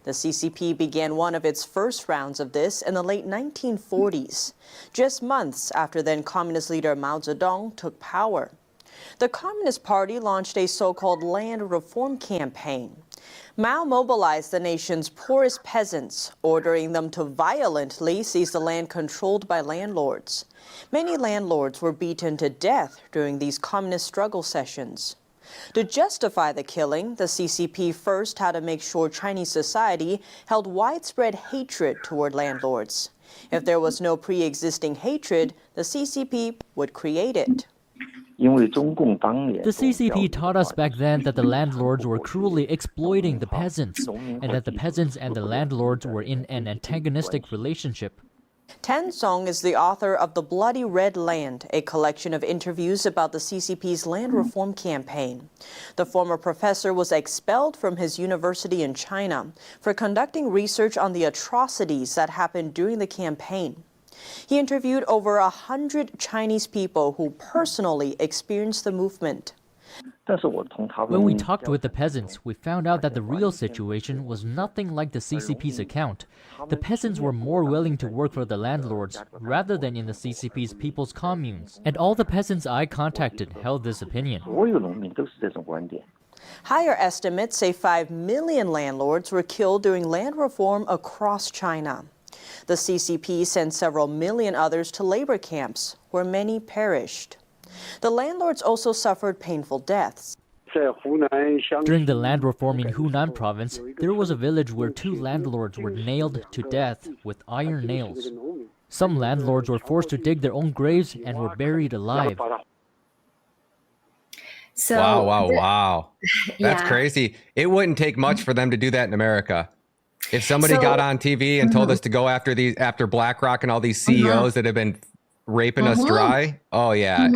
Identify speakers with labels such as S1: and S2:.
S1: The CCP began one of its first rounds of this in the late 1940s, just months after then Communist leader Mao Zedong took power. The Communist Party launched a so-called land reform campaign. Mao mobilized the nation's poorest peasants, ordering them to violently seize the land controlled by landlords. Many landlords were beaten to death during these communist struggle sessions. To justify the killing, the CCP first had to make sure Chinese society held widespread hatred toward landlords. If there was no pre-existing hatred, the CCP would create it.
S2: The CCP taught us back then that the landlords were cruelly exploiting the peasants, and that the peasants and the landlords were in an antagonistic relationship.
S1: Tan Song is the author of The Bloody Red Land, a collection of interviews about the CCP's land reform campaign. The former professor was expelled from his university in China for conducting research on the atrocities that happened during the campaign. He interviewed over 100 Chinese people who personally experienced the movement.
S2: When we talked with the peasants, we found out that the real situation was nothing like the CCP's account. The peasants were more willing to work for the landlords rather than in the CCP's people's communes. And all the peasants I contacted held this opinion.
S1: Higher estimates say 5 million landlords were killed during land reform across China. The CCP sent several million others to labor camps, where many perished. The landlords also suffered painful deaths.
S2: During the land reform in Hunan province, there was a village where 2 landlords were nailed to death with iron nails. Some landlords were forced to dig their own graves and were buried alive.
S3: So
S4: Wow. That's crazy. It wouldn't take much for them to do that in America. If somebody got on TV and told us to go after BlackRock and all these CEOs that have been raping us dry, oh yeah.